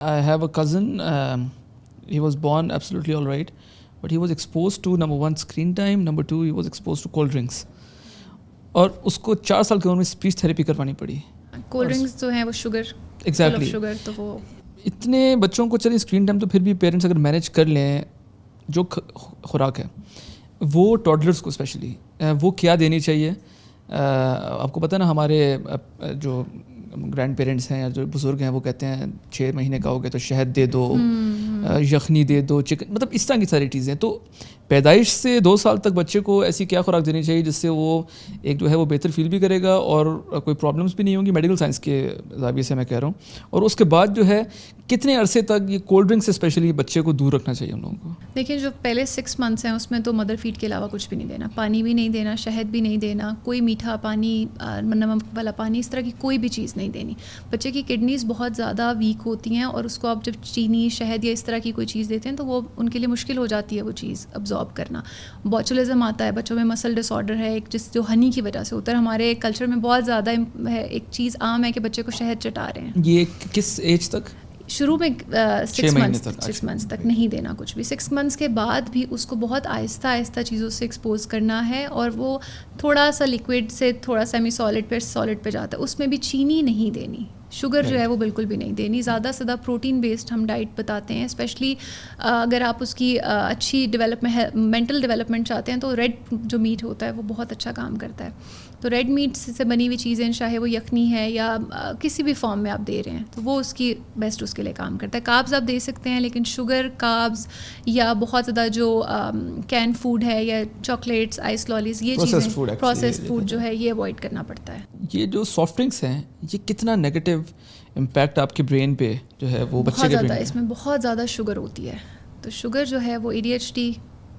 I have a cousin, he was born absolutely all right, but he was exposed to number one screen time, number two he was exposed to cold drinks. اور اس کو 4 سال کی عمر میں speech therapy کروانی پڑی. Cold drinks جو ہیں وہ شوگر, ایگزیکٹلی شوگر, تو وہ اتنے بچوں کو چلیں اسکرین ٹائم تو پھر بھی پیرنٹس اگر مینیج کر لیں, جو خوراک ہے وہ ٹاڈلرس کو اسپیشلی وہ کیا دینی چاہیے. آپ کو پتہ نا ہمارے جو گرینڈ پیرنٹس ہیں یا جو بزرگ ہیں وہ کہتے ہیں 6 مہینے کا ہو گیا تو شہد دے دو, یخنی دے دو, چکن, مطلب اس طرح کی ساری چیزیں. تو پیدائش سے 2 سال تک بچے کو ایسی کیا خوراک دینی چاہیے جس سے وہ ایک جو ہے وہ بہتر فیل بھی کرے گا اور کوئی پرابلمس بھی نہیں ہوں گی, میڈیکل سائنس کے زاویے سے میں کہہ رہا ہوں. اور اس کے بعد جو ہے کتنے عرصے تک یہ کولڈ ڈرنک سے اسپیشلی بچے کو دور رکھنا چاہیے ہم لوگوں کو. دیکھیں جو پہلے 6 منتھس ہیں اس میں تو مدر فیڈ کے علاوہ کچھ بھی نہیں دینا, پانی بھی نہیں دینا, شہد بھی نہیں دینا, کوئی میٹھا پانی, نمک والا پانی, اس طرح کی کوئی بھی چیز نہیں دینی. بچے کی کڈنیز بہت زیادہ ویک ہوتی ہیں اور اس کو آپ جب چینی, شہد یا اس طرح کی کوئی چیز دیتے ہیں تو وہ ان کے لیے مشکل ہو جاتی ہے وہ چیز ابزارب کرنا. بوچولزم آتا ہے بچوں میں, مسل ڈس آرڈر ہے ایک جس جو ہنی کی وجہ سے ہوتا ہے. ہمارے کلچر میں بہت زیادہ ہے, ایک چیز عام ہے کہ بچے کو شہد چٹا رہے ہیں. یہ کس ایج تک؟ شروع میں 6 منتھس تک نہیں دینا کچھ بھی. 6 منتھس کے بعد بھی اس کو بہت آہستہ آہستہ چیزوں سے ایکسپوز کرنا ہے اور وہ تھوڑا سا لیکوڈ سے تھوڑا سیمی سالڈ پہ سالڈ پہ جاتا ہے. اس میں بھی چینی نہیں دینی, شوگر جو ہے وہ بالکل بھی نہیں دینی. زیادہ سے زیادہ پروٹین بیسڈ ہم ڈائٹ بتاتے ہیں, اسپیشلی اگر آپ اس کی اچھی مینٹل ڈیولپمنٹ چاہتے ہیں تو ریڈ جو میٹ ہوتا ہے وہ بہت اچھا کام کرتا ہے. تو ریڈ میٹ سے بنی ہوئی چیزیں, چاہے وہ یخنی ہے یا کسی بھی فارم میں آپ دے رہے ہیں, تو وہ اس کی بیسٹ اس کے لیے کام کرتا ہے. کاربز آپ دے سکتے ہیں لیکن شوگر, کاربز یا بہت زیادہ جو کین فوڈ ہے یا چاکلیٹس, آئس لالیز, یہ چیزیں پروسیسڈ فوڈ جو ہے یہ اوائڈ کرنا پڑتا ہے. یہ جو سافٹ ڈرنکس ہیں یہ کتنا نیگیٹو امپیکٹ آپ کے برین پہ جو ہے وہ بچے کے برین پہ؟ اس میں بہت زیادہ شوگر ہوتی ہے. تو شوگر جو ہے وہ ADHD,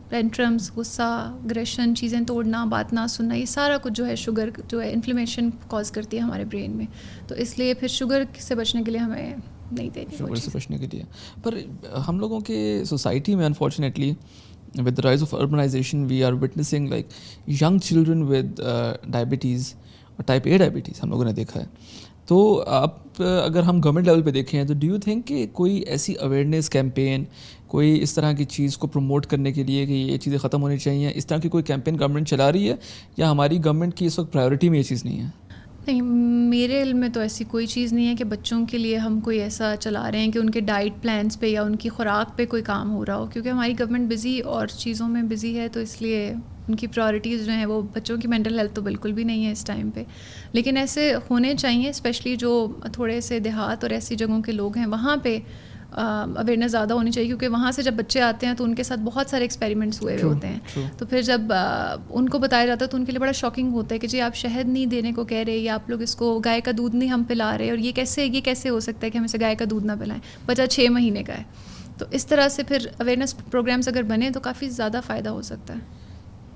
ٹینٹرمس, غصہ, اگریشن, چیزیں توڑنا, بات نہ سننا, یہ سارا کچھ جو ہے شوگر جو ہے انفلیمیشن کاز کرتی ہے ہمارے برین میں. تو اس لیے پھر شوگر سے بچنے کے لیے ہمیں نہیں دینی. شوگر سے بچنے کے لیے پر ہم لوگوں کے سوسائٹی میں unfortunately with the rise of urbanization we are witnessing like young children with diabetes اور type A diabetes ہم لوگوں نے دیکھا ہے. تو آپ اگر ہم گورنمنٹ لیول پہ دیکھیں تو ڈو یو تھنک کہ کوئی ایسی اویئرنیس کیمپین, کوئی اس طرح کی چیز کو پروموٹ کرنے کے لیے کہ یہ چیزیں ختم ہونی چاہیے, اس طرح کی کوئی کیمپین گورنمنٹ چلا رہی ہے یا ہماری گورنمنٹ کی اس وقت پرائیورٹی میں یہ چیز نہیں ہے؟ نہیں, میرے علم میں تو ایسی کوئی چیز نہیں ہے کہ بچوں کے لیے ہم کوئی ایسا چلا رہے ہیں کہ ان کے ڈائٹ پلانس پہ یا ان کی خوراک پہ کوئی کام ہو رہا ہو, کیونکہ ہماری گورنمنٹ بزی اور چیزوں میں بزی ہے, تو اس لیے ان کی پرائورٹیز جو ہیں وہ بچوں کی مینٹل ہیلتھ تو بالکل بھی نہیں ہے اس ٹائم پہ. لیکن ایسے ہونے چاہیے, اسپیشلی جو تھوڑے سے دیہات اور ایسی جگہوں کے لوگ ہیں وہاں پہ اویئرنیس زیادہ ہونی چاہیے, کیونکہ وہاں سے جب بچے آتے ہیں تو ان کے ساتھ بہت سارے ایکسپیریمنٹس ہوئے ہوتے ہیں. تو پھر جب ان کو بتایا جاتا ہے تو ان کے لیے بڑا شاکنگ ہوتا ہے کہ جی آپ شہد نہیں دینے کو کہہ رہے, یا آپ لوگ اس کو گائے کا دودھ نہیں ہم پلا رہے, اور یہ کیسے ہو سکتا ہے کہ ہم اسے گائے کا دودھ نہ پلائیں, بچہ 6 مہینے کا ہے. تو اس طرح سے پھر اویئرنیس پروگرامز اگر بنے تو کافی زیادہ فائدہ ہو سکتا ہے.